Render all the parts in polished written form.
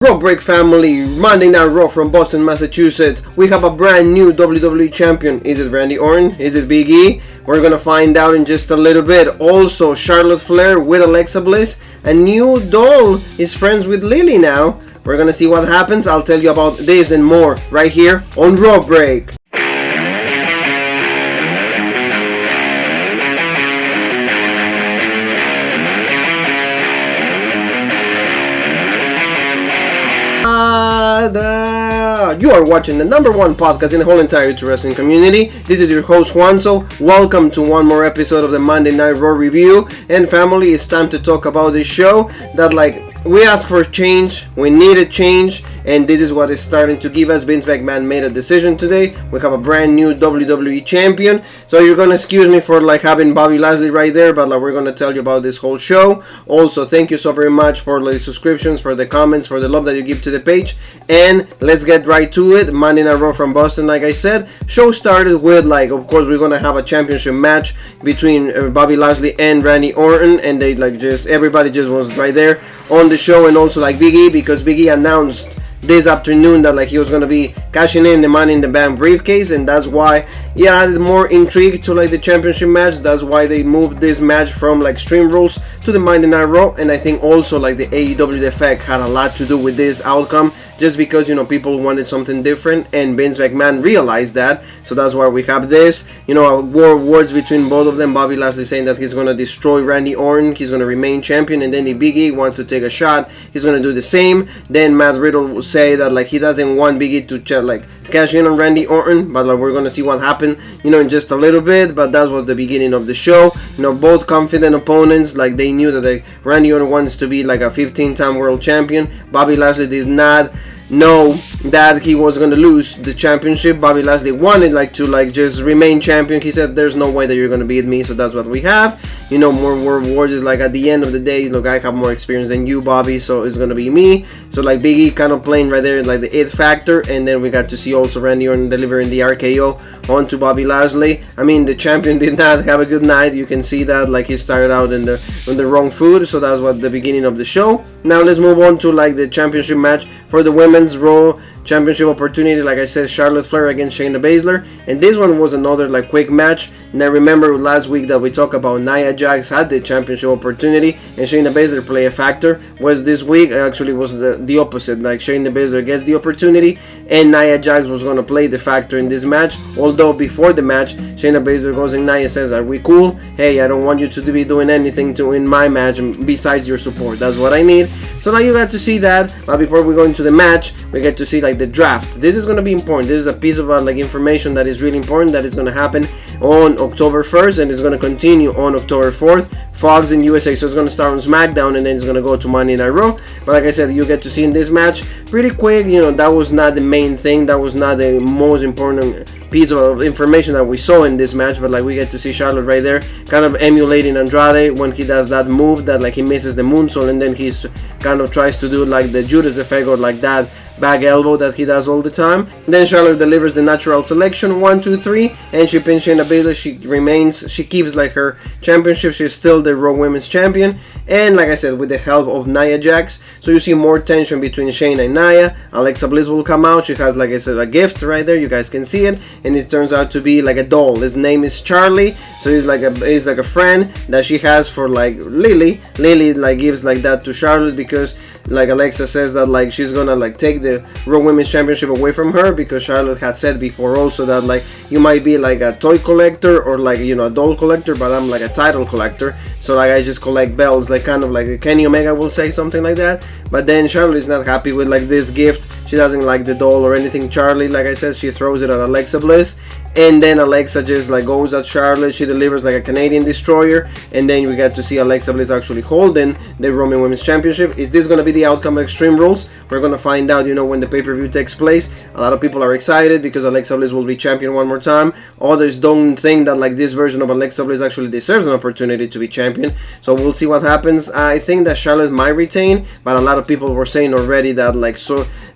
Raw Break family, Monday Night Raw from Boston, Massachusetts. We have a brand new WWE Champion. Is it Randy Orton? Is it Big E? We're gonna find out in just a little bit. Also, Charlotte Flair with Alexa Bliss. A new doll is friends with Lily now. We're gonna see what happens. I'll tell you about this and more right here on Raw Break. You are watching the #1 podcast in the whole entire wrestling community. This is your host Juanzo. Welcome to one more episode of the Monday Night Raw review. And family, it's time to talk about this show that we asked for change, we needed change, and this is what is starting to give us. Vince McMahon made a decision today. We have a brand new WWE Champion. So you're gonna excuse me for having Bobby Lashley right there, but we're gonna tell you about this whole show. Also, thank you so very much for the subscriptions, for the comments, for the love that you give to the page. And let's get right to it. Monday Night Raw from Boston, like I said. Show started with of course we're gonna have a championship match between Bobby Lashley and Randy Orton, and they everybody just was right there on the show, and also Big E, because Big E announced this afternoon that he was going to be cashing in the Money in the Bank briefcase, and that's why added more intrigue to the championship match. That's why they moved this match from Extreme Rules to the Monday Night Raw, and I think also the AEW effect had a lot to do with this outcome, just because people wanted something different, and Vince McMahon realized that. So that's why we have this words between both of them. Bobby Lashley saying that he's going to destroy Randy Orton, he's going to remain champion, and then if Big E wants to take a shot, he's going to do the same. Then Matt Riddle will say that he doesn't want Big E to cash in on Randy Orton, but we're going to see what happened in just a little bit. But that was the beginning of the show. Both confident opponents, they knew that Randy Orton wants to be a 15-time world champion. Bobby Lashley did not know that he was going to lose the championship. Bobby Lashley wanted to just remain champion. He said there's no way that you're going to beat me. So that's what we have. More words is at the end of the day, I have more experience than you, Bobby, so it's going to be me. So Big E kind of playing right there the it factor, and then we got to see also Randy Orton delivering the RKO onto Bobby Lashley. I mean, the champion did not have a good night. You can see that he started out on the wrong foot. So that's what the beginning of the show. Now let's move on to the championship match for the Women's Raw Championship opportunity. Like I said, Charlotte Flair against Shayna Baszler, and this one was another quick match. And I remember last week that we talked about Nia Jax had the championship opportunity and Shayna Baszler play a factor. Was this week actually was the opposite. Shayna Baszler gets the opportunity and Nia Jax was going to play the factor in this match. Although before the match, Shayna Baszler goes and Nia says, "Are we cool? Hey, I don't want you to be doing anything to in my match besides your support. That's what I need." So now you got to see that. But before we go into the match, we get to see the draft. This is going to be important. This is a piece of information that is really important, that is going to happen on October 1st and it's going to continue on October 4th. Fox in USA, so it's going to start on SmackDown and then it's going to go to Monday Night Raw. But like I said, you get to see in this match pretty quick. That was not the main thing, that was not the most important piece of information that we saw in this match. But we get to see Charlotte right there kind of emulating Andrade when he does that move that he misses the moonsault, and then he's kind of tries to do the Judas effect or that back elbow that he does all the time. Then Charlotte delivers the natural selection 1, 2, 3, and she pins Shayna Baszler. She keeps her championship. She's still the Raw Women's Champion, and like I said, with the help of Nia Jax. So you see more tension between Shayna and Nia. Alexa Bliss will come out. She has, like I said, a gift right there. You guys can see it, and it turns out to be a doll. His name is Charlie. So he's a friend that she has for Lily. Lily gives that to Charlotte because Alexa says that she's gonna take the Raw Women's Championship away from her, because Charlotte had said before also that you might be a toy collector or a doll collector, but I'm a title collector. So I just collect belts, kind of a Kenny Omega will say something like that. But then Charlotte is not happy with this gift. She doesn't like the doll or anything. Charlie, like I said, she throws it at Alexa Bliss, and then Alexa just goes at Charlotte. She delivers a Canadian destroyer, and then we get to see Alexa Bliss actually holding the Raw Women's Championship. Is this going to be the outcome of Extreme Rules? We're going to find out when the pay-per-view takes place. A lot of people are excited because Alexa Bliss will be champion one more time. Others don't think that this version of Alexa Bliss actually deserves an opportunity to be champion. So we'll see what happens. I think that Charlotte might retain, but a lot of people were saying already that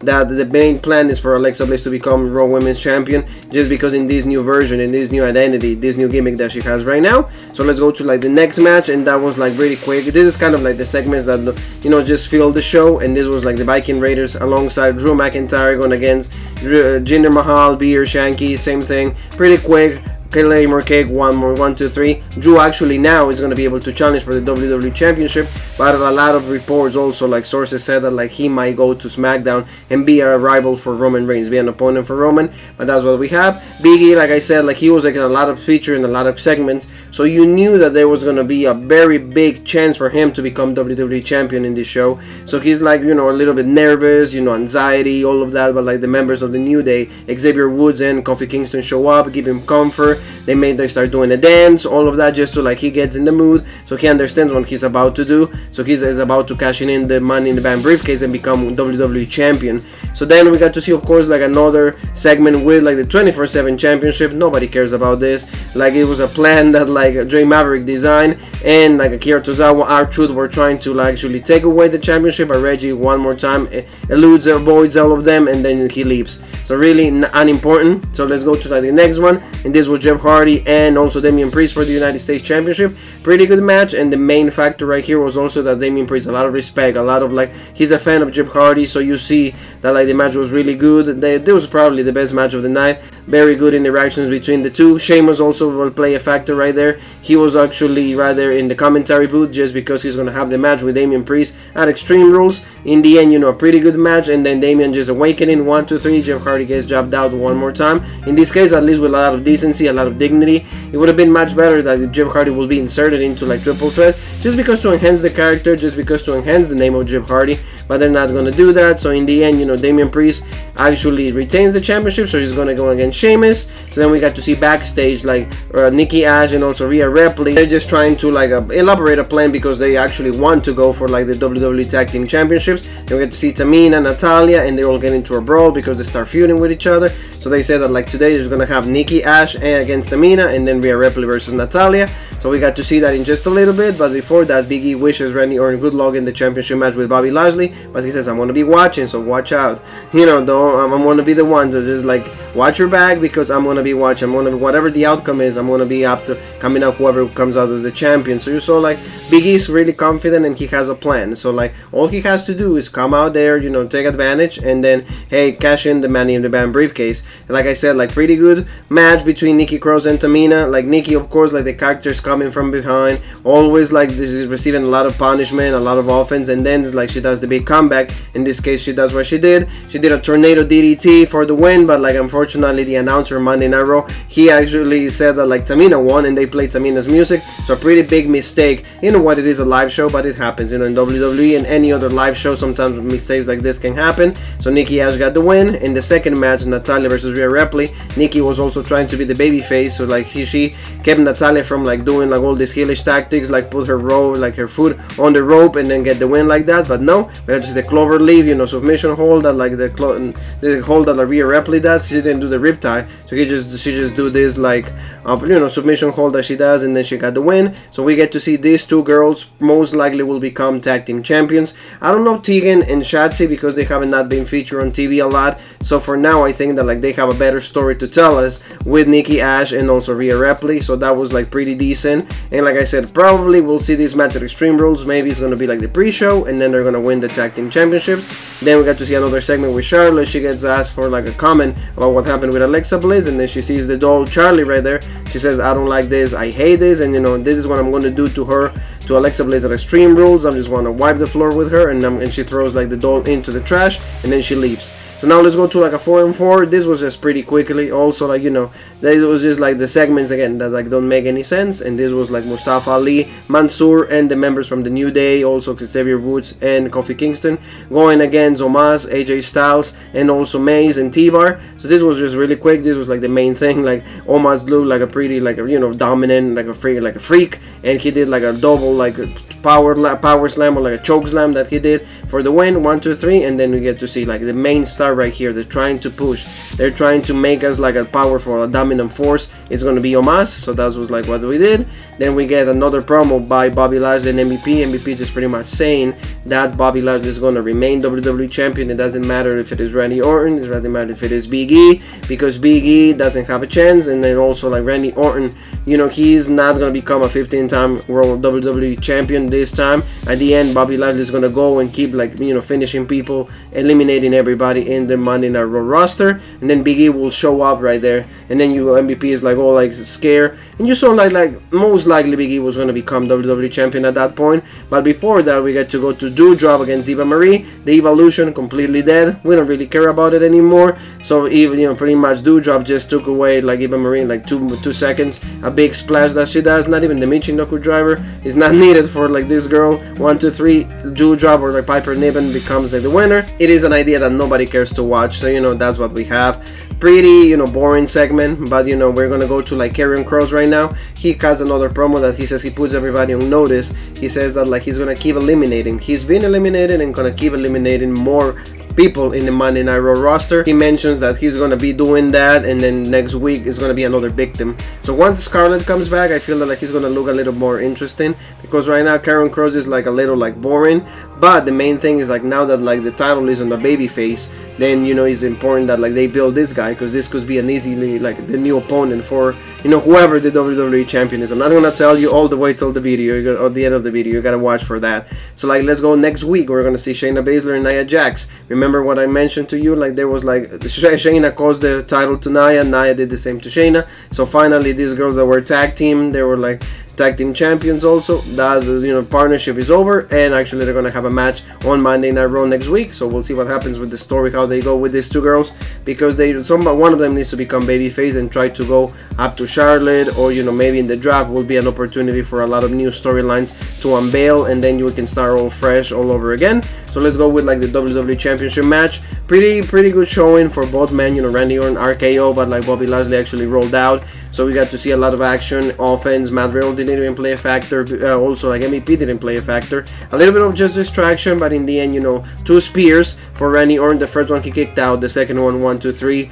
that the main plan is for Alexa Bliss to become Raw Women's Champion, just because in this this new version and this new identity, this new gimmick that she has right now. So let's go to like the next match, and that was like really quick. This is kind of like the segments that, you know, just fill the show, and this was like the Viking Raiders alongside Drew McIntyre going against Jinder Mahal, Beer, Shanky, same thing, pretty quick. Claymore Cake, 1, 2, 3. Drew actually now is going to be able to challenge for the WWE Championship, but a lot of reports also, like sources said that like he might go to SmackDown and be a rival for Roman Reigns, be an opponent for Roman, but that's what we have. Big E, like I said, like he was like in a lot of feature in a lot of segments, so you knew that there was going to be a very big chance for him to become WWE Champion in this show. So he's like, you know, a little bit nervous, you know, anxiety, all of that, but like the members of the New Day, Xavier Woods and Kofi Kingston show up, give him comfort. They start doing a dance, all of that, just so like he gets in the mood, so he understands what he's about to do. So he's about to cash in the Money in the Bank briefcase and become WWE Champion. So then we got to see, of course, like another segment with like the 24/7 Championship. Nobody cares about this. Like it was a plan that like Dre Maverick designed, and like Akira Tozawa, R-Truth were trying to like actually take away the championship, but Reggie one more time eludes, avoids all of them, and then he leaves. So really unimportant. So let's go to like the next one, and this was Jeff Hardy and also Damien Priest for the United States Championship. Pretty good match, and the main factor right here was also that Damien Priest, a lot of respect, a lot of like, he's a fan of Jeff Hardy, so you see that like the match was really good. This was probably the best match of the night. Very good interactions between the two. Sheamus also will play a factor right there. He was actually right there in the commentary booth just because he's going to have the match with Damien Priest at Extreme Rules. In the end, you know, a pretty good match, and then Damien just awakening, 1, 2, 3. Jeff Hardy gets jobbed out one more time. In this case, at least with a lot of decency, a lot of dignity. It would have been much better that Jeff Hardy will be inserted into like triple threat, just because to enhance the character, just because to enhance the name of Jeff Hardy, but they're not going to do that. So in the end, you know, Damien Priest actually retains the championship, so he's going to go against Sheamus. So then we got to see backstage like Nikki Ash and also Rhea Ripley. They're just trying to like elaborate a plan because they actually want to go for like the WWE Tag Team Championships. Then we get to see Tamina, Natalya, and they all get into a brawl because they start feuding with each other. So they said that like today they're going to have Nikki Ash against Tamina, and then Rhea Ripley versus Natalya. So we got to see that in just a little bit, but before that, Big E wishes Randy Orton good luck in the championship match with Bobby Lashley, but he says, I'm going to be watching, so watch out. You know, though, I'm going to be the one to just like watch your back, because I'm going to be watching. I'm going to be, whatever the outcome is, I'm going to be up to coming up whoever comes out as the champion. So you saw like Big E's really confident and he has a plan. So like all he has to do is come out there, you know, take advantage, and then hey, cash in the Money in the Bank briefcase. And like I said, like pretty good match between Nikki Cross and Tamina. Like Nikki, of course, like the character's coming from behind, always like this is receiving a lot of punishment, a lot of offense, and then it's like she does the big comeback. In this case, she does what she did. She did a tornado DDT for the win, but like unfortunately the announcer Monday Night Raw, he actually said that like Tamina won, and they played Tamina's music. So a pretty big mistake. You know what, it is a live show, but it happens. You know, in WWE and any other live show, sometimes mistakes like this can happen. So Nikki Ash got the win. In the second match, Natalya versus Rhea Ripley, Nikki was also trying to be the baby face, so like she kept Natalya from like doing like all these heelish tactics, like put her her foot on the rope and then get the win like that. But no, we had to see the clover leaf, you know, submission hold that like the hold that Rhea Ripley does. She didn't do the riptide, so she just do this like you know, submission hold that she does, and then she got the win. So we get to see these two girls most likely will become tag team champions. I don't know Tegan and Shotzi because they have not been featured on TV a lot. So for now, I think that like they have a better story to tell us with Nikki Ash and also Rhea Ripley. So that was like pretty decent. And like I said, probably we'll see this match at Extreme Rules. Maybe it's gonna be like the pre-show, and then they're gonna win the tag team championships. Then we got to see another segment with Charlotte. She gets asked for like a comment about what happened with Alexa Bliss, and then she sees the doll Charlie right there. She says, I don't like this, I hate this, and you know, this is what I'm going to do to her, to Alexa Bliss at Extreme Rules. I'm just going to wipe the floor with her, and she throws like the doll into the trash, and then she leaves. So now let's go to like a 4-on-4. This was just pretty quickly. Also, like, you know, it was just like the segments again that like don't make any sense. And this was like Mustafa Ali, Mansoor, and the members from the New Day, also Xavier Woods and Kofi Kingston, going against Omos, AJ Styles, and also Maze and T-Bar. So this was just really quick. This was like the main thing. Like Omos looked like a pretty, like a, you know, dominant, like a freak, and he did like a double like power slam or like a choke slam that he did for the win. 1, 2, 3, and then we get to see like the main star right here. They're trying to push. They're trying to make us like a powerful, a dominant force. It's going to be Omos. So that was like what we did. Then we get another promo by Bobby Lashley and MVP. MVP just pretty much saying that Bobby Lashley is going to remain WWE Champion. It doesn't matter if it is Randy Orton, it doesn't matter if it is Big E, because Big E doesn't have a chance. And then also like Randy Orton, you know, he's not going to become a 15-time World WWE Champion this time. At the end, Bobby Lashley is going to go and keep like, you know, finishing people, eliminating everybody in the Monday Night Raw roster, and then Big E will show up right there, and then you MVP is like all like scared, and you saw like most likely Big E was going to become WWE Champion at that point. But before that, we get to go to Doudrop against Eva Marie. The Evolution completely dead. We don't really care about it anymore. So even, you know, pretty much Doudrop just took away like Eva Marie in like two seconds. A big splash that she does. Not even the Michinoku driver is not needed for like this girl. 1, 2, 3 Doudrop or like Piper Niven becomes like the winner. It is an idea that nobody cares to watch. So, you know, that's what we have. Pretty, you know, boring segment, but you know, we're gonna go to like Karrion Kross right now. He has another promo that he says he puts everybody on notice. He says that like he's gonna keep eliminating. He's been eliminated and gonna keep eliminating more people in the Monday Night Raw roster. He mentions that he's gonna be doing that, and then next week is gonna be another victim. So once Scarlett comes back, I feel that like he's gonna look a little more interesting, because right now Karrion Kross is like a little like boring. But the main thing is like now that like the title is on the babyface, then you know it's important that like they build this guy, because this could be an easily like the new opponent for, you know, whoever the WWE Champion is. I'm not gonna tell you all the way till the video, or the end of the video. You gotta watch for that. So like let's go next week. We're gonna see Shayna Baszler and Nia Jax. Remember what I mentioned to you? Like there was like Shayna caused the title to Nia. Nia did the same to Shayna. So finally these girls that were tag team, they were like tag team champions also. That, you know, partnership is over, and actually they're gonna have a match on Monday Night Raw next week. So we'll see what happens with the story, how they go with these two girls, because one of them needs to become babyface and try to go up to Charlotte, or you know, maybe in the draft will be an opportunity for a lot of new storylines to unveil, and then you can start all fresh all over again. So let's go with like the WWE Championship match. Pretty good showing for both men. You know, Randy Orton RKO, but like Bobby Lashley actually rolled out. So we got to see a lot of action, offense. Matt Riddle didn't even play a factor. Also, like MVP didn't play a factor. A little bit of just distraction, but in the end, you know, 2 spears for Randy Orton. The first one he kicked out. The second one, 1, 2, 3.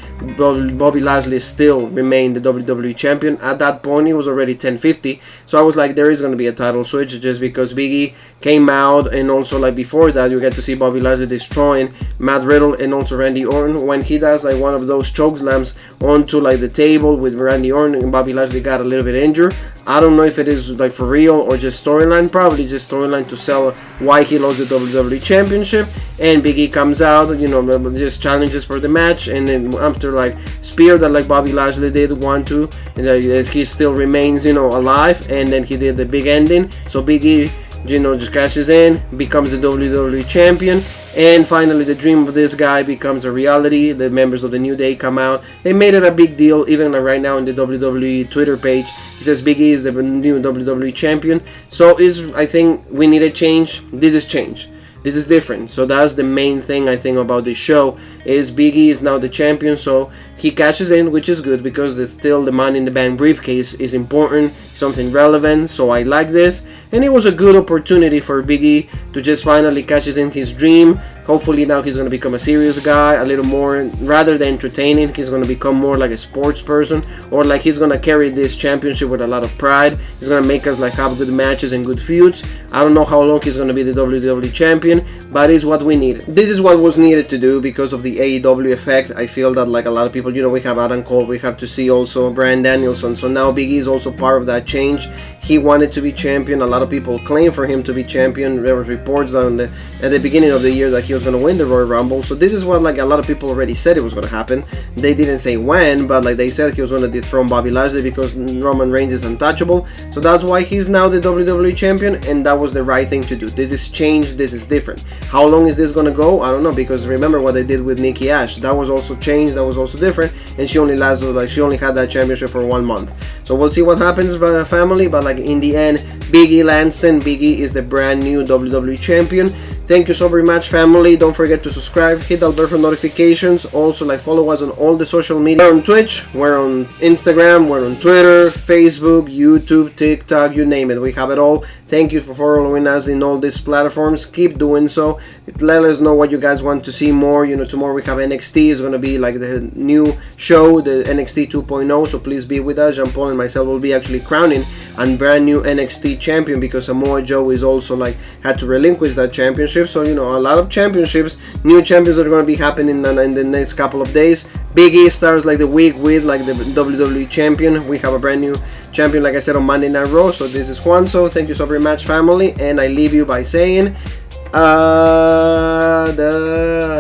Bobby Lashley still remained the WWE Champion. At that point, he was already 10-50. So I was like, there is going to be a title switch, just because Big E came out, and also like before that, you get to see Bobby Lashley destroying Matt Riddle and also Randy Orton when he does like one of those choke slams onto like the table with Randy Orton, and Bobby Lashley got a little bit injured. I don't know if it is like for real or just storyline. Probably just storyline to sell why he lost the WWE Championship. And Big E comes out, you know, just challenges for the match, and then after like spear that like Bobby Lashley did 1, 2, and he still remains, you know, alive, and then he did the big ending. So Big E, you know, just cashes in, becomes the WWE Champion, and finally the dream of this guy becomes a reality. The members of the New Day come out. They made it a big deal, even like right now in the WWE Twitter page. He says Big E is the new WWE Champion. So I think we need a change. This is change. This is different. So that's the main thing I think about this show, is Big E is now the champion. So he cashes in, which is good, because there's still the Money in the Bank briefcase is important, something relevant. So I like this, and it was a good opportunity for Big E to just finally cashes in his dream. Hopefully now he's going to become a serious guy, a little more, rather than entertaining, he's going to become more like a sports person, or like he's going to carry this championship with a lot of pride. He's going to make us like have good matches and good feuds. I don't know how long he's going to be the WWE Champion, but it's what we needed. This is what was needed to do because of the AEW effect. I feel that like a lot of people, you know, we have Adam Cole, we have to see also Bryan Danielson, so now Big E is also part of that change. He wanted to be champion. A lot of people claim for him to be champion. There was reports that at the beginning of the year that he was going to win the Royal Rumble. So this is what like a lot of people already said it was going to happen. They didn't say when, but like they said he was going to dethrone Bobby Lashley because Roman Reigns is untouchable. So that's why he's now the WWE Champion, and that was the right thing to do. This is change. This is different. How long is this going to go? I don't know, because remember what they did with Nikki Ash. That was also changed. That was also different, and she only had that championship for 1 month. So we'll see what happens, family. But like in the end, Big E Lanston, Big E is the brand new WWE Champion. Thank you so very much, family. Don't forget to subscribe, hit that bell for notifications. Also, like, follow us on all the social media. We're on Twitch, we're on Instagram, we're on Twitter, Facebook, YouTube, TikTok, you name it. We have it all. Thank you for following us in all these platforms. Keep doing so. Let us know what you guys want to see more. Tomorrow we have NXT. It's going to be like the new show, the NXT 2.0. So please be with us. Jean Paul and myself will be actually crowning a brand new NXT champion, because Samoa Joe is also had to relinquish that championship. So a lot of championships, new champions are going to be happening in the next couple of days. Big E starts the week with the WWE Champion. We have a brand new champion, like I said, on Monday Night Raw. So this is Juanzo. Thank you so very much, family, and I leave you by saying